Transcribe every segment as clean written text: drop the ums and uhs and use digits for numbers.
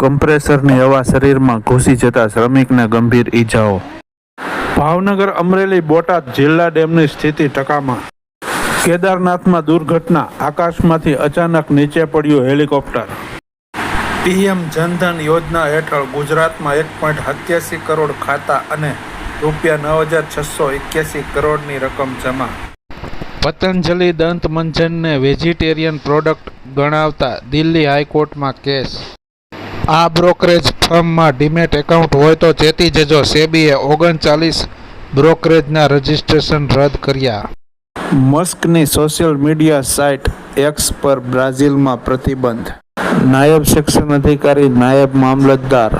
કમ્પ્રેસરની હવા શરીરમાં ઘૂસી જતા શ્રમિકને ગંભીર ઈજાઓ. ભાવનગર, અમરેલી, બોટાદ જિલ્લા ડેમની સ્થિતિ ટકામાં. કેદારનાથમાં દુર્ઘટના, આકાશમાંથી અચાનક નીચે પડ્યું હેલિકોપ્ટર. પીએમ જનધન યોજના હેઠળ ગુજરાતમાં 1.87 કરોડ ખાતા અને ₹9,681 કરોડની રકમ જમા. પતંજલિ દંત મંજનને વેજીટેરિયન પ્રોડક્ટ ગણાવતા દિલ્હી હાઈકોર્ટમાં કેસ. આ બ્રોકરેજ ફર્મમાં ડીમેટ એકાઉન્ટ હોય તો ચેતી જજો. સેબીએ 39 બ્રોકરેજના રજિસ્ટ્રેશન રદ કર્યા. મસ્કની સોશિયલ મીડિયા સાઇટ એક્સ પર બ્રાઝિલમાં પ્રતિબંધ. નાયબ સેક્શન અધિકારી, નાયબ મામલતદાર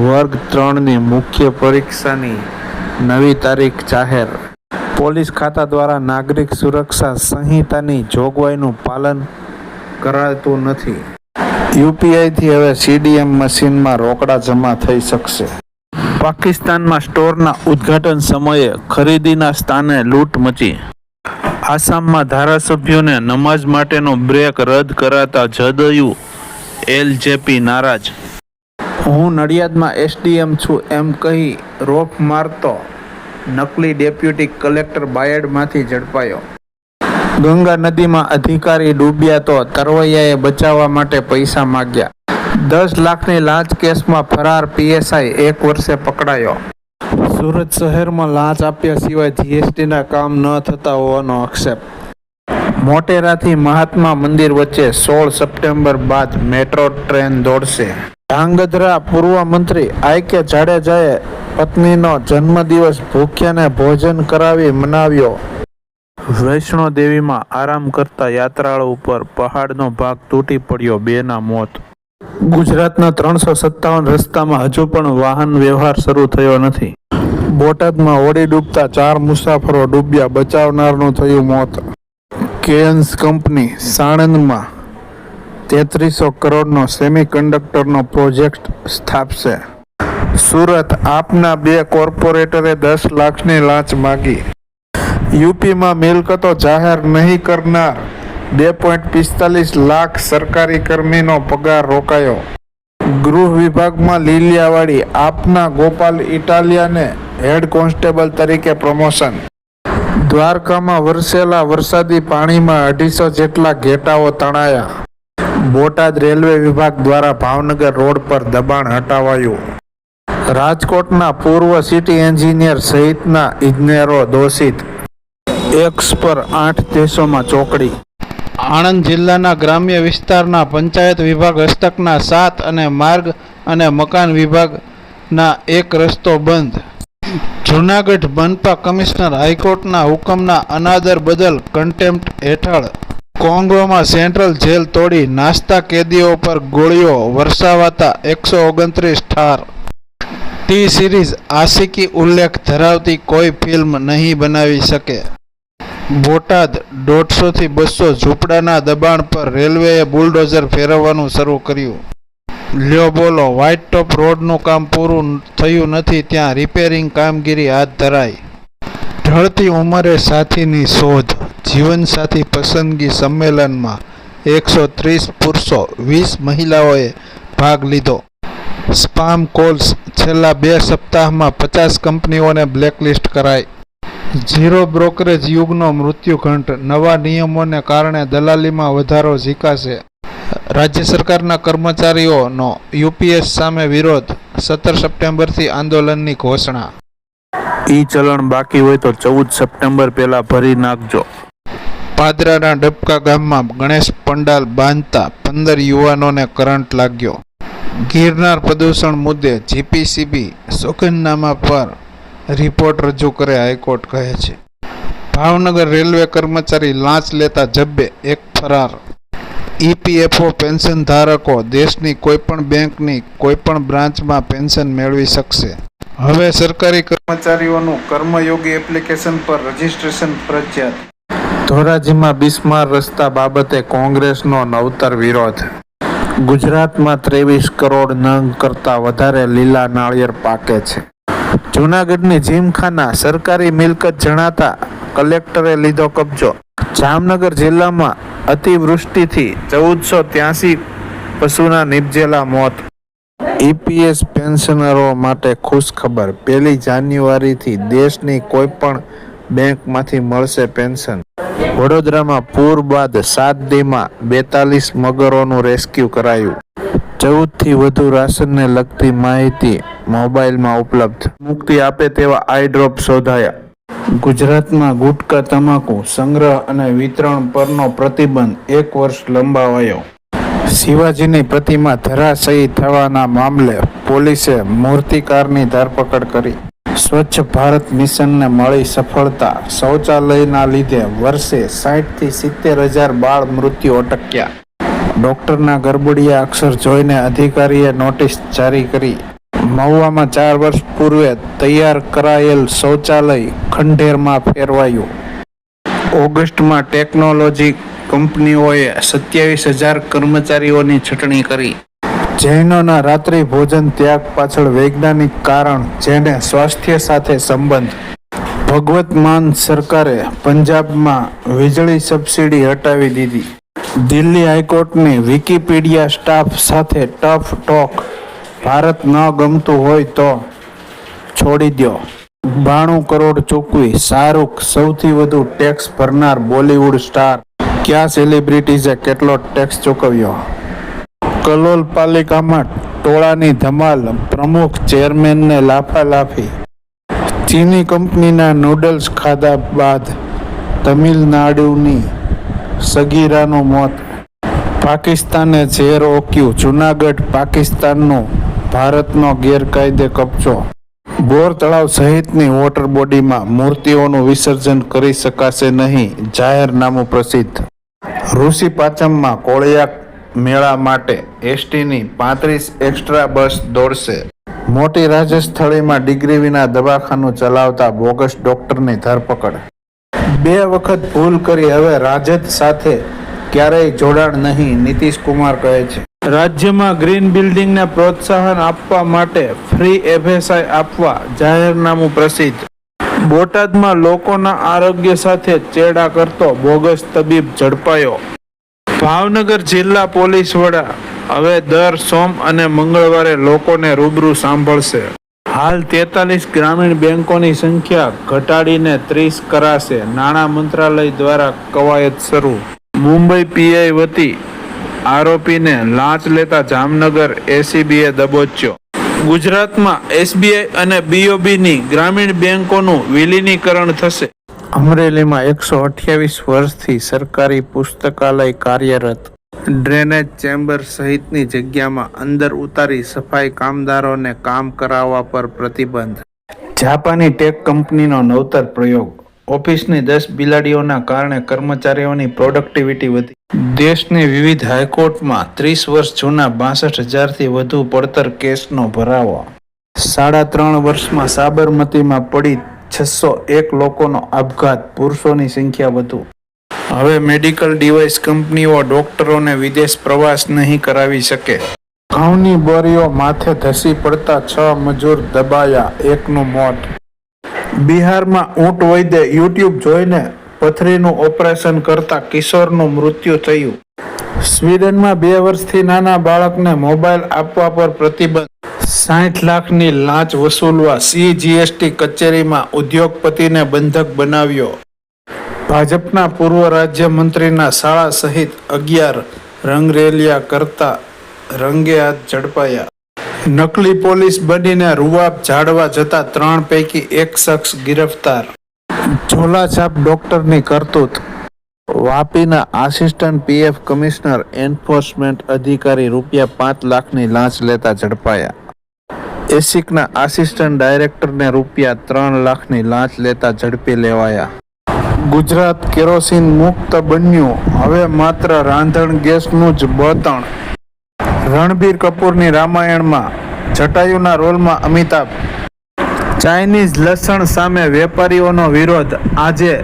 વર્ગ 3ની મુખ્ય પરીક્ષાની નવી તારીખ જાહેર. પોલીસ ખાતા દ્વારા નાગરિક સુરક્ષા સંહિતાની જોગવાઈનું પાલન કરાતું નથી. યુપીઆઈથી હવે સીડીએમ મશીનમાં રોકડા જમા થઈ શકશે. પાકિસ્તાનમાં સ્ટોરના ઉદ્ઘાટન સમયે ખરીદીના સ્થાને લૂંટ મચી. આસામમાં ધારાસભ્યોને નમાઝ માટેનો બ્રેક રદ કરાતા જદયુ એલજેપી નારાજ. હું નડિયાદમાં એસડીએમ છું એમ કહી રોફ મારતો નકલી ડેપ્યુટી કલેક્ટર બાયડમાંથી ઝડપાયો. ગંગા નદીમાં અધિકારી ડૂબ્યા તો તરવૈયાએ બચાવવા માટે પૈસા માગ્યા. 10 લાખની લાંચ કેસમાં ફરાર પીએસઆઈ 1 વર્ષે પકડાયો. સુરત શહેરમાં લાંચ આપ્યા સિવાય જીએસટીના કામ ન થતા હોવાનો આક્ષેપ. મોટેરાથી મહાત્મા મંદિર વચ્ચે 16 સપ્ટેમ્બર બાદ મેટ્રો ટ્રેન દોડશે. ધાંગધ્રા પૂર્વ મંત્રી આઈ.કે. જાડેજાએ પત્નીનો જન્મદિવસ ભૂખ્યાને ભોજન કરાવી મનાવ્યો. વૈષ્ણો દેવીમાં આરામ કરતા યાત્રાળુ ઉપર પહાડનો ભાગ તૂટી પડ્યો, 2ના મોત. ગુજરાતના 357 રસ્તામાં હજુ પણ વાહન વ્યવહાર શરૂ થયો નથી. બોટાદમાં હોડી ડૂબતા 4 મુસાફરો ડૂબ્યા, બચાવનારનું થયું મોત. કેન્સ કંપની સાણંદમાં 3300 કરોડનો સેમિકન્ડક્ટરનો પ્રોજેક્ટ સ્થાપશે. સુરત આપના 2 કોર્પોરેટરે 10 લાખની લાંચ માગી. યુપીમાં મિલકતો જાહેર નહીં કરનાર 2.45 લાખ સરકારી કર્મીનો પગાર રોકાયો. ગૃહ વિભાગમાં લીલિયાવાડી આપના ગોપાલ ઇટાલિયાને હેડ કોન્સ્ટેબલ તરીકે પ્રમોશન. દ્વારકામાં વરસેલા વરસાદી પાણીમાં 250 જેટલા ઘેટાઓ તણાયા. બોટાદ રેલવે વિભાગ દ્વારા ભાવનગર રોડ પર દબાણ હટાવાયું. રાજકોટના પૂર્વ સિટી એન્જિનિયર સહિતના ઇજનેરો દોષિત. એક્સ પર 8 દેશોમાં ચોકડી. આણંદ જિલ્લાના ગ્રામ્ય વિસ્તારના પંચાયત વિભાગ હસ્તકના 7 અને માર્ગ અને મકાન વિભાગના 1 રસ્તો બંધ. જૂનાગઢ મનપા કમિશનર હાઈકોર્ટના હુકમના અનાદર બદલ કન્ટેમ્પ્ટ હેઠળ. કોંગોમાં સેન્ટ્રલ જેલ તોડી નાસતા કેદીઓ પર ગોળીઓ વરસાવાતા 129 ઠાર. ટી સિરીઝ આશિકી ઉલ્લેખ ધરાવતી કોઈ ફિલ્મ નહીં બનાવી શકે. બોટાદ 150 થી 200 ઝૂંપડાના દબાણ પર રેલવેએ બુલડોઝર ફેરવવાનું શરૂ કર્યું. લ્યો બોલો, વ્હાઇટ ટોપ રોડનું કામ પૂરું થયું નથી ત્યાં રિપેરિંગ કામગીરી હાથ ધરાઈ. ઢળતી ઉંમરે સાથીની શોધ. જીવનસાથી પસંદગી સંમેલનમાં 130 પુરુષો 20 મહિલાઓએ ભાગ લીધો. Spam calls. છેલ્લા 2 સપ્તાહમાં 50 કંપનીઓને બ્લેકલિસ્ટ કરાઈ. ઝીરો બ્રોકરેજ યુગનો મૃત્યુઘંટ. નવા નિયમોને કારણે દલાલીમાં વધારો ઝીકાશે. રાજ્ય સરકારના કર્મચારીઓનો યુપીએસ સામે વિરોધ. 17 સપ્ટેમ્બરથી આંદોલનની ઘોષણા. ઈ ચલણ બાકી હોય તો 14 સપ્ટેમ્બર પહેલા ભરી નાખજો. પાદરાના ડબકા ગામમાં ગણેશ પંડાલ બાંધતા 15 યુવાનોને કરંટ લાગ્યો. ગિરનાર પ્રદૂષણ મુદ્દે જીપીસીબી સોગંદનામા પર રિપોર્ટ રજૂ કરે, હાઈકોર્ટ કહે છે. ભાવનગર રેલવે કર્મચારી લાંચ લેતા જબ્બે, 1 ફરાર. ઈપીએફઓ પેન્શન ધારકો દેશની કોઈપણ બેંકની કોઈપણ બ્રાન્ચમાં પેન્શન મેળવી શકશે. હવે સરકારી કર્મચારીઓનું કર્મયોગી એપ્લિકેશન પર રજીસ્ટ્રેશન ફરજિયાત. ધોરાજીમાં બિસ્માર રસ્તા બાબતે કોંગ્રેસનો નવતર વિરોધ. ગુજરાતમાં 23 કરોડ નંગ કરતાં વધારે લીલા નાળિયેર પાકે છે. જૂનાગઢની જીમખાના સરકારી મિલકત જણાતા કલેક્ટરે લીધો કબજો. જામનગર જિલ્લામાં અતિવૃષ્ટિથી 1483 પશુના નિપજેલા મોત. ઈપીએસ પેન્શનરો માટે ખુશખબર, 1 જાન્યુઆરીથી દેશની કોઈ પણ બેંકમાંથી મળશે પેન્શન. વડોદરામાં પૂર બાદ 7 દીમાં 42 મગરોનું રેસ્ક્યુ કરાયું. 14 થી વધુ રાશનને લગતી માહિતી મોબાઈલમાં ઉપલબ્ધ. મુક્તિ આપે તેવા આઈ ડ્રોપ શોધાયા. ગુજરાતમાં ગુટખા તમાકુ સંગ્રહ અને વિતરણ પરનો પ્રતિબંધ 1 વર્ષ લંબાવાયો. શિવાજીની પ્રતિમા ધરાશાયી થવાના મામલે પોલીસે મૂર્તિકારની ધરપકડ કરી. સ્વચ્છ ભારત મિશનને મળી સફળતા, શૌચાલયના લીધે વર્ષે 60 થી 70,000 બાળ મૃત્યુ અટક્યા. ડોક્ટરના ગરબડિયા અક્ષર જોઈને અધિકારીએ નોટિસ જારી કરી. મહુવામાં 4 વર્ષ પૂર્વે તૈયાર કરાયેલ શૌચાલય ખંડેરમાં ફેરવાયું. ઓગસ્ટમાં ટેકનોલોજી કંપનીઓએ 27,000 કર્મચારીઓની છટણી કરી. જૈનોના રાત્રિ ભોજન ત્યાગ પાછળ વૈજ્ઞાનિક કારણ, જેને સ્વાસ્થ્ય સાથે સંબંધ. ભગવત માન સરકારે પંજાબમાં વીજળી સબસિડી હટાવી દીધી. દિલ્હી હાઈકોર્ટની વિકિપીડિયા સ્ટાફ સાથે ટફ ટોક, ભારત ન ગમતું હોય તો છોડી દો. 92 કરોડ ચૂકવી શાહરૂખ સૌથી વધુ ટેક્સ ભરનાર બોલિવૂડ સ્ટાર. કયા સેલિબ્રિટીઝે કેટલો ટેક્સ ચૂકવ્યો? કલોલ પાલિકામાં ટોળાની ધમાલ, પ્રમુખ ચેરમેનને લાફાલાફી. ચીની કંપનીના નૂડલ્સ ખાધા બાદ તમિલનાડુની સગીરાનું મોત. પાકિસ્તાને ઝેર ઓક્યું, જૂનાગઢ પાકિસ્તાનનો ભારતનો ગેરકાયદે કબજો. બોર તળાવ સહિતની વોટર બોડીમાં મૂર્તિઓનું વિસર્જન કરી શકાશે નહીં, જાહેરનામું પ્રસિદ્ધ. ઋષિ પાંચમમાં કોળિયાક મેળા માટે એસટીની 35 એક્સ્ટ્રા બસ દોડશે. મોટી રાજસ્થળીમાં ડિગ્રી વિના દવાખાનું ચલાવતા બોગસ ડોક્ટરની ધરપકડ. 2 વખત ભૂલ કરી, હવે રાજદ સાથે ક્યારેય જોડાણ નહીં, નીતિશ કુમાર કહે છે. રાજ્યમાં ગ્રીન બિલ્ડિંગને પ્રોત્સાહન આપવા માટે ફ્રી એફએસઆઈ આપવા જાહેરનામું પ્રસિદ્ધ. બોટાદમાં લોકોના આરોગ્ય સાથે ચેડા કરતો બોગસ તબીબ ઝડપાયો. ભાવનગર જિલ્લા પોલીસ વડા હવે દર સોમ અને મંગળવારે લોકોને રૂબરૂ સાંભળશે. હાલ 43 ગ્રામીણ બેંકોની સંખ્યા ઘટાડીને 30 કરાશે, નાણાં મંત્રાલય દ્વારા કવાયત શરૂ. મુંબઈ પીઆઈ વતી આરોપીને લાંચ લેતા જામનગર એસીબીએ દબોચ્યો. ગુજરાતમાં એસબીઆઈ અને બીઓબીની ગ્રામીણ બેંકોનું વિલીનીકરણ થશે. અમરેલીમાં 128 વર્ષથી સરકારી પુસ્તકાલય કાર્યરત. ડ્રેનેજ ચેમ્બર સહિતની જગ્યામાં અંદર ઉતારી સફાઈ કામદારોને કામ કરાવવા પર પ્રતિબંધ. જાપાની ટેક કંપનીનો નવતર પ્રયોગ. ઓફિસની 10 બિલાડીઓના કારણે કર્મચારીઓની પ્રોડક્ટિવિટી વધી. દેશની વિવિધ હાઈકોર્ટમાં 30 વર્ષ જૂના 62,000થી વધુ પડતર કેસનો ભરાવો. 3.5 વર્ષમાં સાબરમતીમાં પડી 601 લોકોનો આપઘાત, પુરુષોની સંખ્યા વધુ. હવે મેડિકલ ડિવાઇસ કંપનીઓ ડોક્ટરોને વિદેશ પ્રવાસ નહીં કરાવી શકે. ઘઉંની બોરીઓ માથે ધસી પડતા 6 મજૂર દબાયા, 1નું મોત. બિહારમાં ઊંટ વૈદ્ય યુટ્યુબ જોઈને પથરીનું ઓપરેશન કરતા કિશોરનું મૃત્યુ થયું. સ્વીડનમાં 2 વર્ષથી નાના બાળકને મોબાઈલ આપવા પર પ્રતિબંધ. 60 લાખની લાંચ વસૂલવા સીજીએસટી કચેરીમાં ઉદ્યોગપતિને બંધક બનાવ્યો. ભાજપના પૂર્વ રાજ્યમંત્રીના શાળા સહિત 11 રંગરેલિયા કરતા રંગે હાથ ઝડપાયા. નકલી પોલીસ બનીને રૂવાબ ઝાડવા જતા 3 પૈકી 1 શખ્સ ગિરફતાર. ઝોલાછાપ ડોક્ટરની કરતૂત. વાપીના આસિસ્ટન્ટ પીએફ કમિશનર એન્ફોર્સમેન્ટ અધિકારી ₹5 લાખની લાંચ લેતા ઝડપાયા. એસિકના આસિસ્ટન્ટ ડાયરેક્ટરને ₹3 લાખની લાંચ લેતા ઝડપી લેવાયા. ગુજરાત કેરોસીન મુક્ત બન્યું, હવે માત્ર રાંધણ ગેસનું જ બળતણ. રણબીર કપૂરની રામાયણમાં જટાયુના રોલમાં અમિતાભ. ચાઇનીઝ લસણ સામે વેપારીઓનો વિરોધ, આજે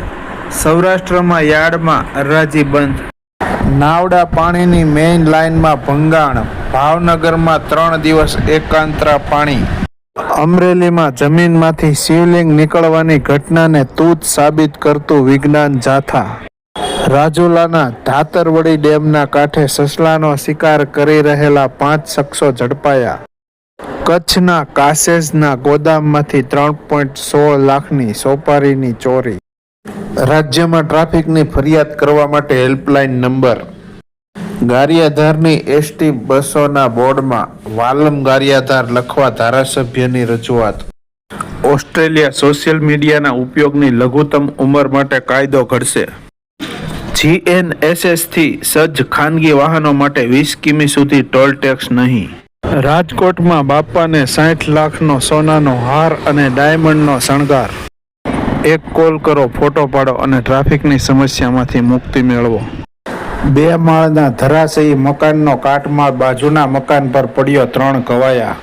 સૌરાષ્ટ્રમાં યાર્ડમાં હરાજી બંધ. નાવડા પાણીની મેઇન લાઇનમાં ભંગાણ, ભાવનગરમાં 3 દિવસ એકાંતરા પાણી. અમરેલીમાં જમીનમાંથી શિવલિંગ નીકળવાની ઘટનાને તૂત સાબિત કરતું વિજ્ઞાન જાથા. રાજુલાના ધાતરવડી ડેમના કાંઠે સસલાનો શિકાર કરી રહેલા 5 શખ્સો ઝડપાયા. કચ્છના કાસેજના ગોદામમાંથી 3.16 લાખની સોપારીની ચોરી. રાજ્યમાં ટ્રાફિકની ફરિયાદ કરવા માટે હેલ્પલાઇન નંબર. ગારિયાધારની એસટી બસોના બોર્ડમાં વાલમ ગારિયાધાર લખવા ધારાસભ્યની રજૂઆત. ઓસ્ટ્રેલિયા સોશિયલ મીડિયાના ઉપયોગની લઘુત્તમ ઉંમર માટે કાયદો ઘડશે. GNSS થી સજ્જ ખાનગી વાહનો માટે 20 કિમી સુધી ટોલ ટેક્સ નહીં. રાજકોટમાં બાપાને 60 લાખનો સોનાનો હાર અને ડાયમંડનો શણગાર. એક કોલ કરો, ફોટો પાડો અને ટ્રાફિકની સમસ્યામાંથી મુક્તિ મેળવો. 2 માળના ધરાશયી મકાનનો કાટમાળ બાજુના મકાન પર પડ્યો, 3 ઘવાયા.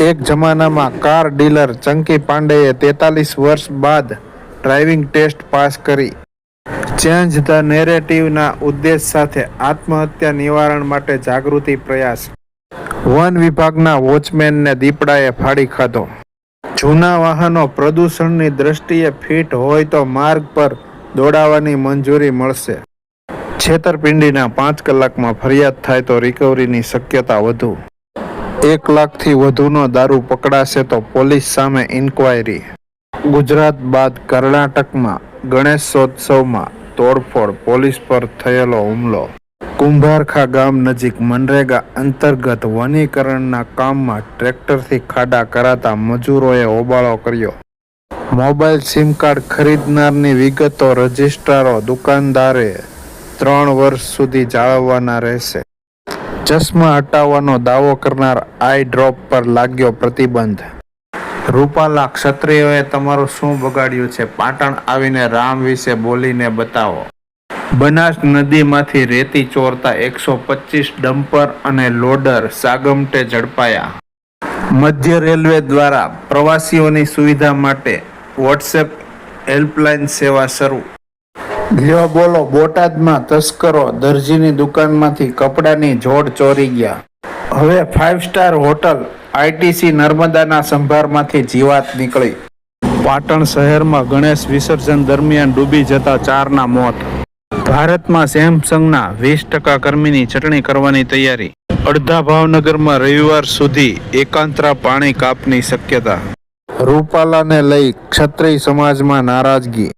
એક જમાનામાં કાર ડીલર ચંકી પાંડેએ 43 વર્ષ બાદ ડ્રાઇવિંગ ટેસ્ટ પાસ કરી. ચેન્જ ધ નેરેટિવના ઉદ્દેશ સાથે આત્મહત્યા નિવારણ માટે જાગૃતિ પ્રયાસ. વન વિભાગના વોચમેનને દીપડાએ ફાડી ખાધો. જૂના વાહનો પ્રદૂષણની દ્રષ્ટિએ ફિટ હોય તો માર્ગ પર દોડાવવાની મંજૂરી મળશે. છેતરપિંડીના 5 કલાકમાં ફરિયાદ થાય તો રિકવરીની શક્યતા વધુ. 1 લાખથી વધુનો દારૂ પકડાશે તો પોલીસ સામે ઇન્ક્વાયરી. ગુજરાત બાદ કર્ણાટકમાં ગણેશોત્સવમાં તોડફોડ, પોલીસ પર થયેલો હુમલો. કુંભારખા ગામ નજીક મનરેગા અંતર્ગત વનીકરણના કામમાં ટ્રેક્ટરથી ખાડા કરાતા મજૂરોએ હોબાળો કર્યો. મોબાઈલ સિમ કાર્ડ ખરીદનારની વિગતો રજિસ્ટ્રારો દુકાનદારે 3 વર્ષ સુધી જાળવવાના રહેશે. ચશ્મા હટાવવાનો દાવો કરનાર આઈ ડ્રોપ પર લાગ્યો પ્રતિબંધ. રૂપાલા ક્ષત્રિયોએ તમારું શું બગાડ્યું છે? પાટણ આવીને રામ વિશે બોલીને બતાવો. બનાસ નદીમાંથી રેતી ચોરતા 125 ડમ્પર અને લોડર સાગમટે ઝડપાયા. મધ્ય રેલવે દ્વારા પ્રવાસીઓની સુવિધા માટે વોટ્સએપ હેલ્પલાઇન સેવા શરૂ. લ્યો બોલો, બોટાદમાં તસ્કરો દરજીની દુકાનમાંથી કપડાની જોડ ચોરી ગયા. હવે 5 સ્ટાર હોટલ ITC નર્મદાના સંભારમાંથી જીવાત નીકળી. પાટણ શહેરમાં ગણેશ વિસર્જન દરમિયાન ડૂબી જતા 4ના મોત. ભારતમાં સેમસંગના 20% કર્મીની ચટણી કરવાની તૈયારી. અડધા ભાવનગરમાં રવિવાર સુધી એકાંતરા પાણી કાપની શક્યતા. રૂપાલાને લઈ ક્ષત્રિય સમાજમાં નારાજગી.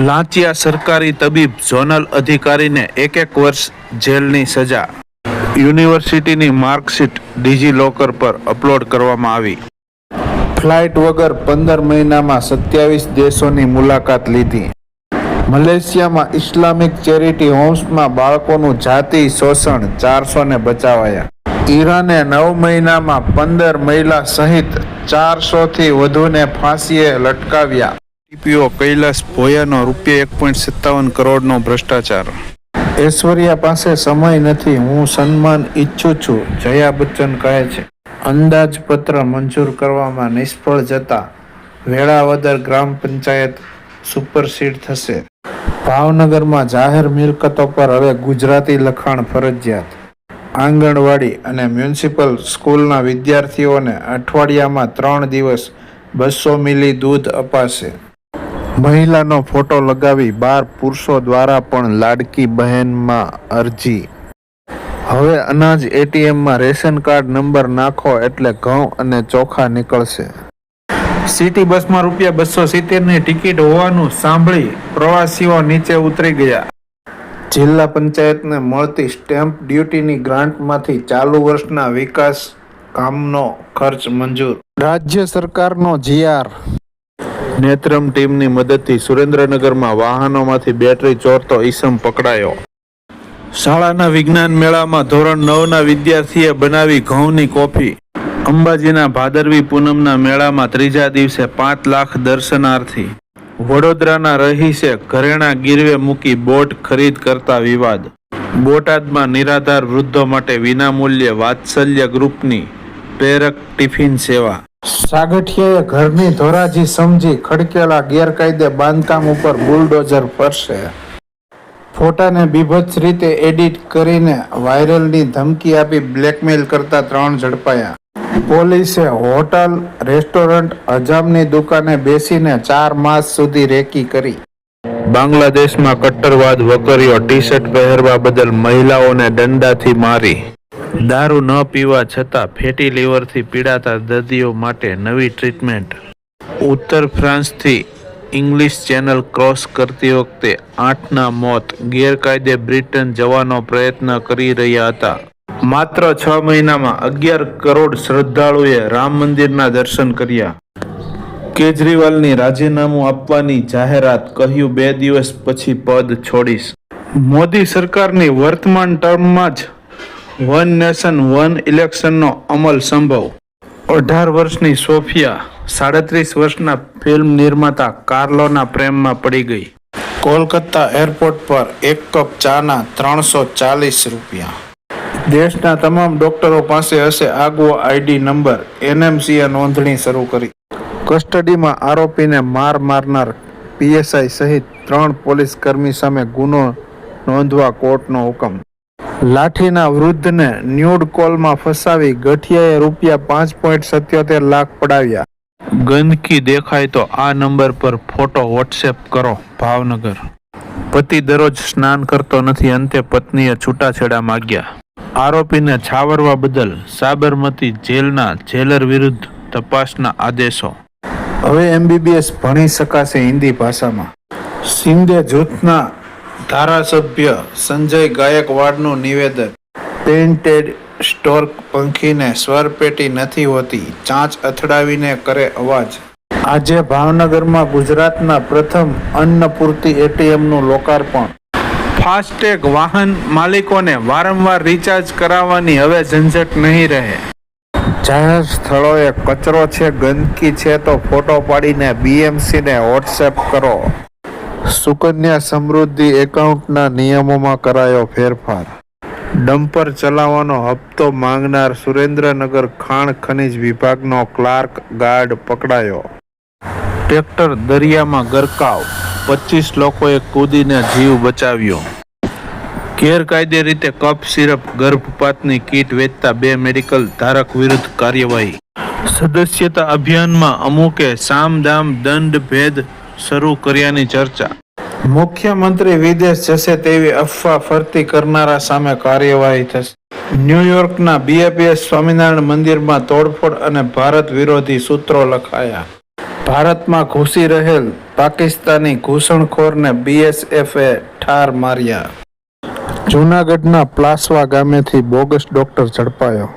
લાંચિયા સરકારી તબીબ ઝોનલ અધિકારીને 1 વર્ષ જેલની સજા. યુનિવર્સિટીની માર્કશીટ ડિજીલોકર પર અપલોડ કરવામાં આવી. ફ્લાઇટ વગર 15 મહિનામાં 27 દેશોની મુલાકાત લીધી. મલેશિયામાં ઇસ્લામિક ચેરિટી હોમ્સમાં બાળકોનું જાતિ શોષણ, 400 ને બચાવાયા. ઈરાને 9 મહિનામાં 15 મહિલા સહિત 400થી વધુને ફાંસીએ લટકાવ્યા. TPO કૈલાસ ભોયાનો ₹1.57 કરોડનો ભ્રષ્ટાચાર. ઐશ્વર્યા પાસે સમય નથી, હું સન્માન ઈચ્છું છું, જયા બચ્ચન કહે છે. અંદાજપત્ર મંજૂર કરવામાં નિષ્ફળ જતા વેળાવદર ગ્રામ પંચાયત સુપરસીડ થશે. ભાવનગરમાં જાહેર મિલકતો પર હવે ગુજરાતી લખાણ ફરજિયાત. આંગણવાડી અને મ્યુનિસિપલ સ્કૂલના વિદ્યાર્થીઓને અઠવાડિયામાં 3 દિવસ 200 મિલી દૂધ અપાશે. મહિલાનો ફોટો લગાવી 12 પુરુષો દ્વારા પણ લાડકી બહેનમાં અરજી. હવે અનાજ ATMમાં રેશન કાર્ડ નંબર નાખો એટલે ઘઉં અને ચોખા નીકળશે. સિટી બસમાં ₹270ની ટિકિટ હોવાનું સાંભળી પ્રવાસીઓ નીચે ઉતરી ગયા. જિલ્લા પંચાયતને મળતી સ્ટેમ્પ ડ્યુટીની ગ્રાન્ટમાંથી ચાલુ વર્ષના વિકાસ કામનો ખર્ચ મંજૂર. રાજ્ય સરકારનો GR. નેત્રમ ટીમની મદદથી સુરેન્દ્રનગરમાં વાહનોમાંથી બેટરી ચોરતો ઈસમ પકડાયો. શાળાના વિજ્ઞાન મેળામાં ધોરણ 9ના વિદ્યાર્થીએ બનાવી ઘઉંની કોફી. અંબાજીના ભાદરવી પૂનમના મેળામાં 3જા દિવસે 5 લાખ દર્શનાર્થી. વડોદરાના રહીશે ઘરેણા ગીરવે મૂકી બોટ ખરીદ કરતા વિવાદ. બોટાદમાં નિરાધાર વૃદ્ધો માટે વિનામૂલ્યે વાત્સલ્ય ગ્રુપની પ્રેરક ટિફિન સેવા. સાગઠિયાએ ઘરની ધોરાજી સમજી ખડકેલા ગેરકાયદે બાંધકામ ઉપર બુલડોઝર ફરશે. ફોટાને બીભત્સ રીતે એડિટ કરીને વાયરલની ધમકી આપી બ્લેકમેલ કરતા 3 ઝડપાયા. પોલીસે હોટલ, રેસ્ટોરન્ટ, હજામની દુકાને બેસીને 4 માસ સુધી રેકી કરી. બાંગ્લાદેશમાં કટ્ટરવાદ વકર્યો. ટી-શર્ટ પહેરવા બદલ મહિલાઓને દંડાથી મારી. દારૂ ન પીવા છતાં ફેટી લીવરથી પીડાતા દર્દીઓ માટે નવી ટ્રીટમેન્ટ. ઉત્તર ફ્રાન્સથી ઇંગ્લિશ ચેનલ ક્રોસ કરતી વખતે 8ના મોત. ગેરકાયદે બ્રિટન જવાનો પ્રયત્ન કરી રહ્યા હતા. માત્ર 6 મહિનામાં 11 કરોડ શ્રદ્ધાળુએ રામ મંદિરના દર્શન કર્યા. કેજરીવાલની રાજીનામું આપવાની જાહેરાત. કહ્યું 2 દિવસ પછી પદ છોડીશ. મોદી સરકારની વર્તમાન ટર્મમાં જ વન નેશન વન ઇલેક્શનનો અમલ સંભવ. 18 વર્ષની સોફિયા 37 વર્ષના ફિલ્મ નિર્માતા કાર્લોના પ્રેમમાં પડી ગઈ. કોલકાતા એરપોર્ટ પર 1 કપ ચાના 340 રૂપિયા. દેશના તમામ ડોક્ટરો પાસે હશે આગવો આઈડી નંબર. એનએમસીએ નોંધણી શરૂ કરી. કસ્ટડીમાં આરોપીને મારનાર પીએસઆઈ સહિત 3 પોલીસ કર્મી સામે ગુનો નોંધવા કોર્ટનો હુકમ. લાઠીના વૃદ્ધને ન્યૂડ કોલમાં ફસાવી ગઠિયાએ ₹5.77 લાખ પડાવ્યા. ગંદકી દેખાય તો આ નંબર પર ફોટો વોટ્સએપ કરો. ભાવનગર. પતિ દરરોજ સ્નાન કરતો નથી, અંતે પત્નીએ છૂટાછેડા માગ્યા. આરોપીને છાવરવા બદલ સાબરમતી જેલના જેલર વિરુદ્ધ તપાસના આદેશો. હવે MBBS ભણી શકાશે હિન્દી ભાષામાં. શિંદે જૂથના ધારાસભ્ય સંજય ગાયકવાડનું નિવેદન. પેઇન્ટેડ સ્ટોર્ક પંખીને સ્વરપેટી નથી હોતી, ચાંચ અથડાવીને કરે અવાજ. આજે ભાવનગરમાં ગુજરાતના પ્રથમ અન્નપૂર્તિ ATMનું લોકાર્પણ. ફાસ્ટેગ વાહન માલિકોને વારંવાર રિચાર્જ કરાવવાની હવે ઝંઝટ નહીં રહે. જાહેર સ્થળોએ કચરો છે, ગંદકી છે તો ફોટો પાડીને BMCને વોટ્સએપ કરો. સુકન્યા સમૃદ્ધિ એકાઉન્ટના નિયમોમાં કરાયો ફેરફાર. ડમ્પર ચલાવવાનો હપ્તો માંગનાર સુરેન્દ્રનગર ખાણ ખનીજ વિભાગનો ક્લાર્ક ગાર્ડ પકડાયો. ટ્રેક્ટર દરિયામાં ગરકાવ, 25 લોકોએ કૂદીને જીવ બચાવ્યો. ગેરકાયદે રીતે કફ સિરપ ગર્ભપાતની કીટ વેચતા 2 મેડિકલ ધારક વિરુદ્ધ કાર્યવાહી. સદસ્યતા અભિયાનમાં અમુકે સામ દામ દંડ ભેદ શરૂ કર્યાની ચર્ચા. મુખ્યમંત્રી વિદેશ જશે તેવી અફવા ફરતી કરનારા સામે કાર્યવાહી થશે. ન્યૂયોર્કના BAPS સ્વામિનારાયણ મંદિરમાં તોડફોડ અને ભારત વિરોધી સૂત્રો લખાયા. ભારતમાં ઘૂસી રહેલ પાકિસ્તાની ઘૂસણખોરને BSFએ ઠાર માર્યા. જૂનાગઢના પ્લાસવા ગામેથી બોગસ ડોક્ટર ઝડપાયો.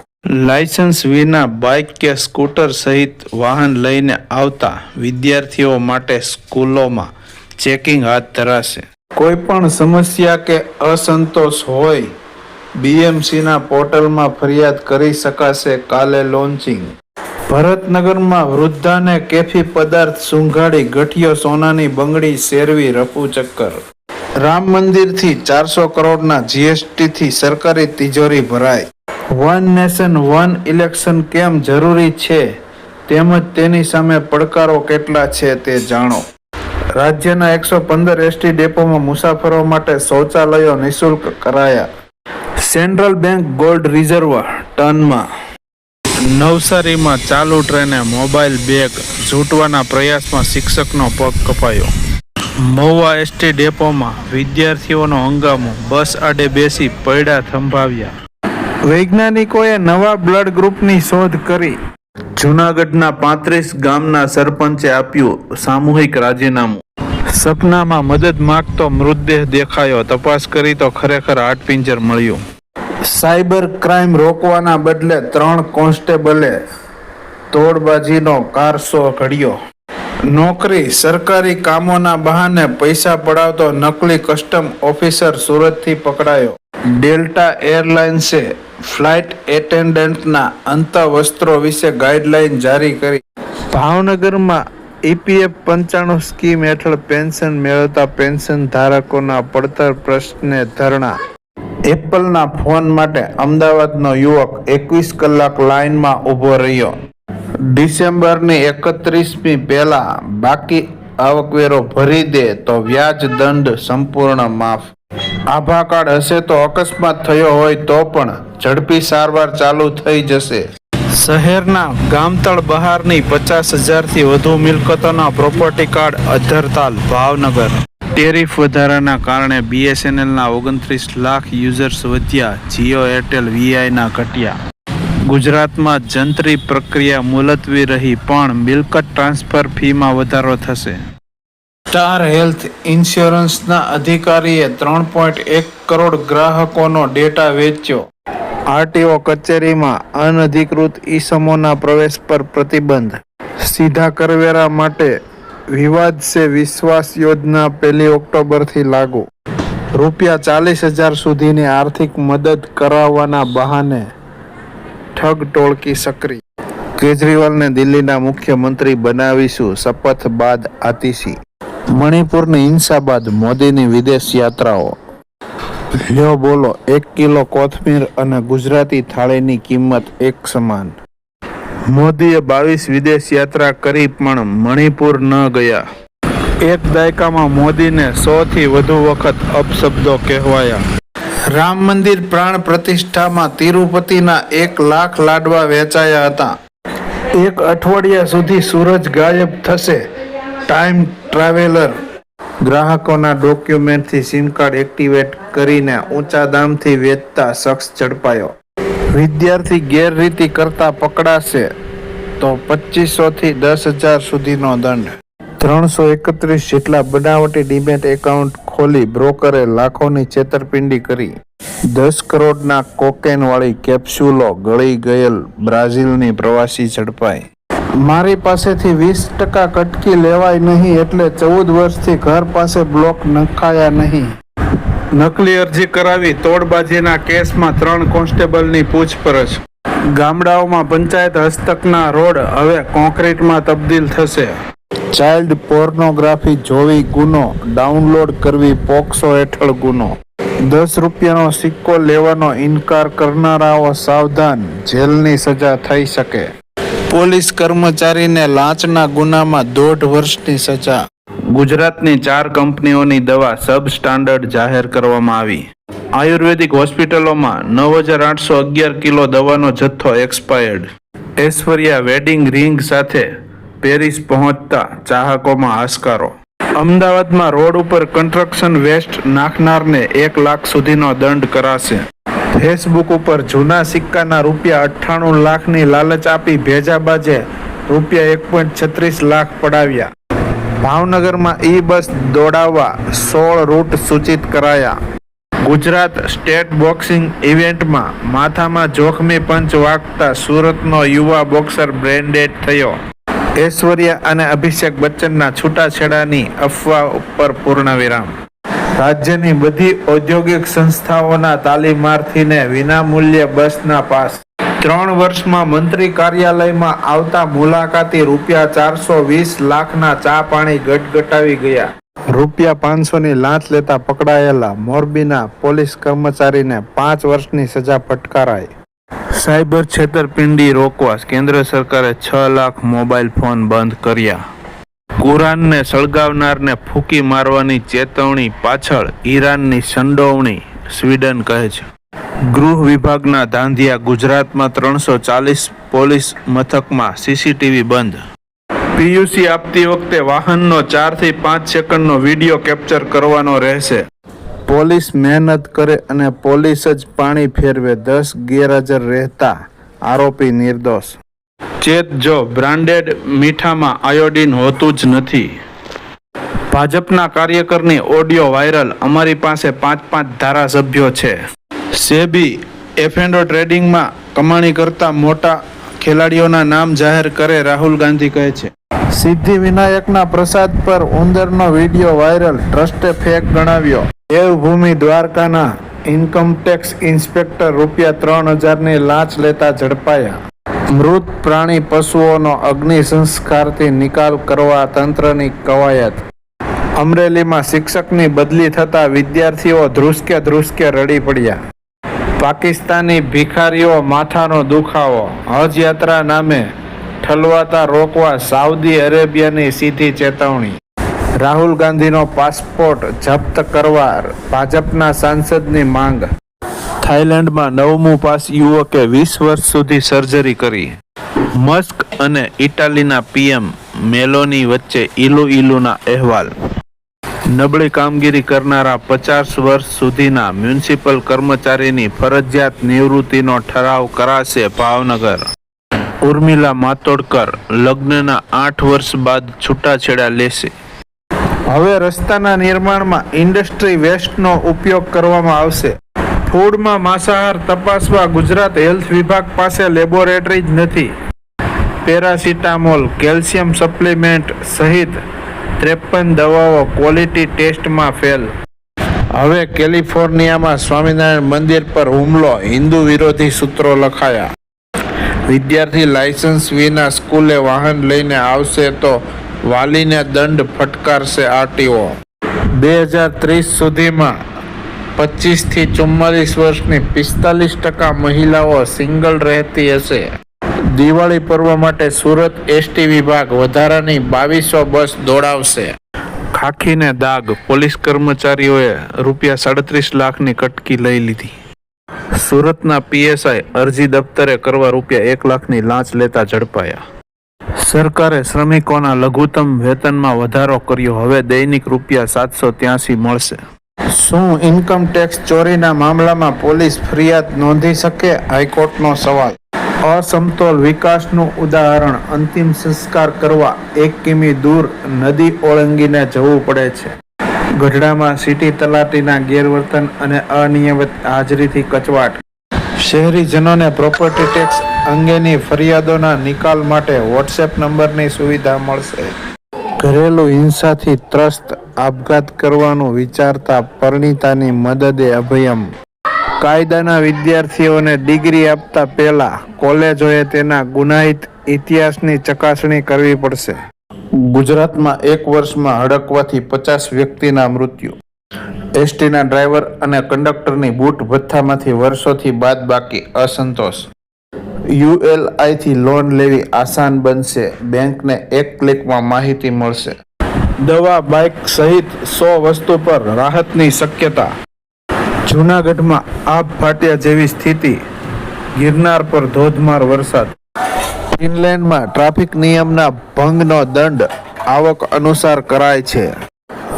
લાયસન્સ વિના બાઇક કે સ્કૂટર સહિત વાહન લઈને આવતા વિદ્યાર્થીઓ માટે સ્કૂલોમાં ચેકિંગ હાથ ધરાશે. કોઈ પણ સમસ્યા કે અસંતોષ હોય BMCના પોર્ટલમાં ફરિયાદ કરી શકાશે. કાલે લોન્ચિંગ. ભરતનગરમાં વૃદ્ધાને કેફી પદાર્થ સૂંઘાડી ગઠિયો સોનાની બંગડી શેરવી રફુ ચક્કર. રામ મંદિરથી 400 કરોડના GSTથી સરકારી તિજોરી ભરાય. વન નેશન વન ઇલેક્શન કેમ જરૂરી છે તેમજ તેની સામે પડકારો કેટલા છે તે જાણો. રાજ્યના 115 ST ડેપોમાં મુસાફરો માટે શૌચાલયો નિઃશુલ્ક કરાયા. સેન્ટ્રલ બેંક ગોલ્ડ રિઝર્વ ટનમાં. નવસારીમાં ચાલુ ટ્રેને મોબાઈલ બેગ ઝૂંટવાના પ્રયાસમાં શિક્ષકનો પગ કપાયો. મહુવા ST ડેપોમાં વિદ્યાર્થીઓનો હંગામો, બસ આડે બેસી પૈડા થંભાવ્યા. વૈજ્ઞાનિકોએ નવા બ્લડ ગ્રુપની શોધ કરી. જૂનાગઢના 35 ગામના સરપંચે આપ્યું સામૂહિક રાજીનામું. સપનામાં મદદ માંગતો મૃતદેહ દેખાયો, તપાસ કરી તો ખરેખર હાડપિંજર મળ્યું. સાયબર ક્રાઇમ રોકવાના બદલે 3 કોન્સ્ટેબલે તોડબાજીનો કારસો ઘડ્યો. નોકરી સરકારી કામોના બહાને પૈસા પડાવતો નકલી કસ્ટમ ઓફિસર સુરતથી પકડાયો. ડેલ્ટા એરલાઇન્સે ફ્લાઇટ એટેન્ડન્ટના અંતઃવસ્ત્રો વિશે ગાઈડલાઇન જારી કરી. ભાવનગરમાં EPF 95 સ્કીમ હેઠળ પેન્શન મેળવતા પેન્શન ધારકોના પડતર પ્રશ્ને ધરણા. એપલના ફોન માટે અમદાવાદનો યુવક 21 કલાક લાઇનમાં ઊભો રહ્યો. ડિસેમ્બરની 31મી પહેલા બાકી આવકવેરો ભરી દે તો વ્યાજ દંડ સંપૂર્ણ માફ. આભા કાર્ડ હશે તો અકસ્માત થયો હોય તો પણ ઝડપી સારવાર ચાલુ થઈ જશે. શહેરના ગામતળ બહારની 50,000થી વધુ મિલકતોના પ્રોપર્ટી કાર્ડ અધ્ધરતાલ. ભાવનગર. ટેરિફ વધારાના કારણે BSNLના 29 લાખ યુઝર્સ વધ્યા, જીઓ એરટેલ VIના ઘટ્યા. ગુજરાતમાં જંત્રી પ્રક્રિયા મુલતવી રહી પણ મિલકત ટ્રાન્સફર ફીમાં વધારો થશે. સ્ટાર હેલ્થ ઇન્સ્યોરન્સના અધિકારીએ 3.1 કરોડ ગ્રાહકોનો ડેટા વેચ્યો. RTO કચેરીમાં અનધિકૃત ઈસમોના પ્રવેશ પર પ્રતિબંધ. સીધા કરવેરા માટે વિવાદ સે વિશ્વાસ યોજના 1 ઓક્ટોબરથી લાગુ. ₹40,000 સુધીની આર્થિક મદદ કરાવવાના બહાને ઠગ ટોળકી સક્રિય. કેજરીવાલને દિલ્હીના મુખ્યમંત્રી બનાવીશું, શપથ બાદ આતિશી. મણિપુરની હિંસા બાદ મોદીની વિદેશ યાત્રાઓ. લ્યો બોલો, 1 કિલો કોથમીર અને ગુજરાતી થાળીની કિંમત એક સમાન. મોદીએ 22 વિદેશ યાત્રા કરી પણ મણિપુર ન ગયા. એક દાયકામાં મોદીને 100થી વધુ વખત અપશબ્દો કહેવાયા. રામ મંદિર પ્રાણ પ્રતિષ્ઠામાં તિરુપતિના 1 લાખ લાડવા વેચાયા હતા. 1 અઠવાડિયા સુધી સૂરજ ગાયબ થશે. Time traveller. ગ્રાહકોના ડોક્યુમેન્ટથી સિમ કાર્ડ એક્ટિવેટ કરીને ઊંચા દામથી વેચતા શખ્સ ઝડપાયો. વિદ્યાર્થી ગેરરીતિ કરતા પકડાશે તો 2500થી 10,000 સુધીનો દંડ. 331 જેટલા બનાવટી ડીમેટ એકાઉન્ટ ખોલી બ્રોકરે લાખોની છેતરપિંડી કરી. 10 કરોડના કોકેનવાળી કેપ્સ્યુલો ગળી ગયેલ બ્રાઝિલની પ્રવાસી ઝડપાઈ. મારી પાસેથી 20% કટકી લેવાય નહીં એટલે 14 વર્ષથી ઘર પાસે બ્લોક નખાયા નહીં. નકલી અરજી કરાવી તોડબાજીના કેસમાં 3 કોન્સ્ટેબલની પૂછપરછ. ગામડાઓમાં પંચાયત હસ્તકના રોડ હવે કોન્ક્રીટમાં તબદીલ થશે. ચાઇલ્ડ પોર્નોગ્રાફી જોવી ગુનો, ડાઉનલોડ કરવી પોક્સો હેઠળ ગુનો. 10 રૂપિયાનો સિક્કો લેવાનો ઇનકાર કરનારાઓ સાવધાન, જેલની સજા થઈ શકે. પોલીસ કર્મચારીને લાંચના ગુનામાં 1.5 વર્ષની સજા. ગુજરાતની 4 કંપનીઓની દવા સબ સ્ટાન્ડર્ડ જાહેર કરવામાં આવી. આયુર્વેદિક હોસ્પિટલોમાં 9,811 કિલો દવાનો જથ્થો એક્સપાયર્ડ. ઐશ્વર્યા વેડિંગ રિંગ સાથે પેરિસ પહોંચતા ચાહકોમાં હાશકારો. અમદાવાદમાં રોડ ઉપર કન્સ્ટ્રક્શન વેસ્ટ નાખનારને 1 લાખ સુધીનો દંડ કરાશે. ફેસબુક ઉપર જૂના સિક્કાના ₹98 લાખની લાલચ આપી ભેજાબાજે ₹1.36 લાખ પડાવ્યા. ભાવનગરમાં બસ દોડાવવા 16 રૂટ સૂચિત કરાયા. ગુજરાત સ્ટેટ બોક્સિંગ ઇવેન્ટમાં માથામાં જોખમી પંચ વાગતા સુરતનો યુવા બોક્સર બ્રેન્ડેડ થયો. ઐશ્વર્યા અને અભિષેક બચ્ચનના છૂટાછેડાની અફવા ઉપર પૂર્ણવિરામ. રાજ્યની બધી ઔદ્યોગિક સંસ્થાઓના તાલીમાર્થીને વિનામૂલ્યે બસના પાસ. 3 વર્ષમાં મંત્રી કાર્યાલયમાં આવતા મુલાકાતી ₹420 લાખના ચા પાણી ગટગટાવી ગયા. ₹500ની લાંચ લેતા પકડાયેલા મોરબીના પોલીસ કર્મચારીને 5 વર્ષની સજા ફટકારાઈ. સાયબર છેતરપિંડી રોકવા કેન્દ્ર સરકારે 6 લાખ મોબાઈલ ફોન બંધ કર્યા. કુરાનને સળગાવનારને ફૂંકી મારવાની ચેતવણી પાછળ ઈરાનની સંડોવણી, સ્વીડન કહે છે. ગૃહ વિભાગના ધાંધિયા. ગુજરાતમાં 340 પોલીસ મથકમાં CCTV બંધ. PUC આપતી વખતે વાહનનો 4 થી 5 સેકન્ડનો વિડીયો કેપ્ચર કરવાનો રહેશે. પોલીસ મહેનત કરે અને પોલીસ જ પાણી ફેરવે, 10 ગેરહાજર રહેતા આરોપી નિર્દોષ. ચેતજો, બ્રાન્ડેડ મીઠામાં આયોડિન હોતું જ નથી. ભાજપના કાર્યકરની ઓડિયો વાયરલ. અમારી પાસે 5 ધારાસભ્યો છે. સેબી F&O ટ્રેડિંગમાં કમાણી કરતા મોટા ખેલાડીઓના નામ જાહેર કરે, રાહુલ ગાંધી કહે છે. સિદ્ધિ વિનાયકના પ્રસાદ પર ઉંદરનો વિડીયો વાયરલ, ટ્રસ્ટે ફેક ગણાવ્યો. દેવભૂમિ દ્વારકાના ઇન્કમટેક્સ ઇન્સ્પેક્ટર ₹3,000ની લાંચ લેતા ઝડપાયા. મૃત પ્રાણી પશુઓનો અગ્નિ સંસ્કારથી નિકાલ કરવા તંત્રની કવાયત. અમરેલીમાં શિક્ષકની બદલી થતા વિદ્યાર્થીઓ ધ્રુસકે રડી પડ્યા. પાકિસ્તાની ભિખારીઓ માથાનો દુખાવો. હજ યાત્રા નામે ઠલવાતા રોકવા સાઉદી અરેબિયાની સીધી ચેતવણી. રાહુલ ગાંધીનો પાસપોર્ટ જપ્ત કરવા ભાજપના સાંસદની માંગ. થાઈલેન્ડમાં 9મું પાસ યુવકે 20 વર્ષ સુધી સર્જરી કરી. મસ્ક અને ઇટાલીના PM મેલોની વચ્ચે ઇલુના અહેવાલ. નબળી કામગીરી કરનારા 50 વર્ષ સુધીના મ્યુનિસિપલ કર્મચારીની ફરજિયાત નિવૃત્તિનો ઠરાવ કરાશે ભાવનગર. ઉર્મિલા માતોડકર લગ્નના 8 વર્ષ બાદ છૂટાછેડા લેશે. હવે રસ્તાના નિર્માણમાં ઇન્ડસ્ટ્રી વેસ્ટનો ઉપયોગ કરવામાં આવશે. ફૂડમાં માંસાહાર તપાસવા ગુજરાત હેલ્થ વિભાગ પાસે લેબોરેટરી જ નથી. પેરાસિટામોલ, કેલ્શિયમ સપ્લિમેન્ટ સહિત 53 દવાઓ ક્વોલિટી ટેસ્ટમાં ફેલ. હવે કેલિફોર્નિયામાં સ્વામિનારાયણ મંદિર પર હુમલો, હિન્દુ વિરોધી સૂત્રો લખાયા. વિદ્યાર્થી લાયસન્સ વિના સ્કૂલે વાહન લઈને આવશે તો વાલીને દંડ ફટકારશે આરટીઓ. 2030 સુધીમાં 25 થી 44 વર્ષની 45% મહિલાઓ સિંગલ રહેતી હશે. દિવાળી પર્વ માટે સુરત એસટી વિભાગ વધારાની 2200 બસ દોડાવશે. ખાખીને દાગ, પોલીસ કર્મચારીઓએ ₹37 લાખની કટકી લઈ લીધી. સુરતના પીએસઆઈ અરજી દફતરે કરવા ₹1 લાખની લાંચ લેતા ઝડપાયા. સરકારે શ્રમિકોના લઘુત્તમ વેતનમાં વધારો કર્યો, હવે દૈનિક ₹783 મળશે. શું ઇન્કમ ટેક્સ ચોરીના મામલામાં પોલીસ ફરિયાદ નોંધી શકે? હાઈકોર્ટનો સવાલ. અસમતોલ વિકાસનું ઉદાહરણ, અંતિમ સંસ્કાર કરવા 1 કિમી દૂર નદી ઓળંગીને જવું પડે છે. ગઢડામાં સિટી તલાટીના ગેરવર્તન અને અનિયમિત હાજરીથી કચવાટ. શહેરીજનોને પ્રોપર્ટી ટેક્સ અંગેની ફરિયાદોના નિકાલ માટે વોટ્સએપ નંબરની સુવિધા મળશે. ઘરેલું હિંસાથી ત્રસ્ત આપઘાત કરવાનું વિચારતા પરિણીતાની મદદે અભયમ. કાયદાના વિદ્યાર્થીઓને ડિગ્રી આપતા પહેલા કોલેજોએ તેના ગુનાહિત ઇતિહાસની ચકાસણી કરવી પડશે. ગુજરાતમાં 1 વર્ષમાં હડકવાથી 50 વ્યક્તિના મૃત્યુ. એસટીના ડ્રાઈવર અને કંડક્ટરની બૂટ ભથ્થામાંથી વર્ષોથી બાદબાકી, અસંતોષ. યુએલઆઈથી લોન લેવી આસાન બનશે, બેંકને 1 ક્લિકમાં માહિતી મળશે. દવા, બાઇક સહિત 100 વસ્તુ પર રાહતની શક્યતા. જૂનાગઢમાં આબ ફાટ્યા જેવી સ્થિતિ, ગિરનાર પર ધોધમાર વરસાદ. ફિનલેન્ડમાં ટ્રાફિક નિયમના ભંગનો દંડ આવક અનુસાર કરાય છે.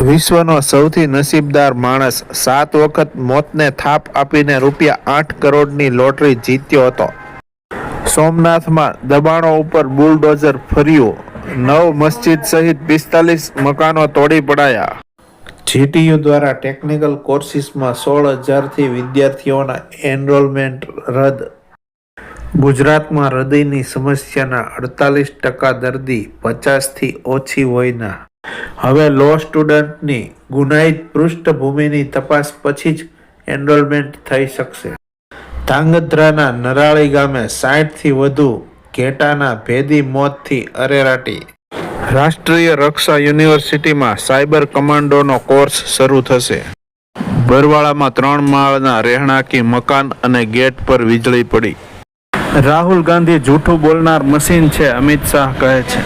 વિશ્વનો સૌથી નસીબદાર માણસ 7 વખત મોતને થાપ આપીને ₹8 કરોડની લોટરી જીત્યો હતો. સોમનાથમાં દબાણો ઉપર બુલડોઝર ફર્યું, 9 મસ્જિદ સહિત 45 મકાનો તોડી પડાયા. જીટીયુ દ્વારા ટેકનિકલ કોર્સિસમાં 16,000થી વિદ્યાર્થીઓના એનરોલમેન્ટ રદ. ગુજરાતમાં હૃદયની સમસ્યાના 48% દર્દી 50થી ઓછી વયના. હવે લો સ્ટુડન્ટની ગુનાહિત પૃષ્ઠભૂમિની તપાસ પછી જ એનરોલમેન્ટ થઈ શકશે. ધાંગધ્રાના નરાળી ગામે 60થી વધુ ઘેટાના ભેદી મોતથી અરેરાટી. રાષ્ટ્રીય રક્ષા યુનિવર્સિટીમાં સાયબર કમાન્ડોનો કોર્સ શરૂ થશે. બરવાળામાં 3 માળના રહેણાંકી મકાન અને ગેટ પર વીજળી પડી. રાહુલ ગાંધી જૂઠું બોલનાર મશીન છે, અમિત શાહ કહે છે.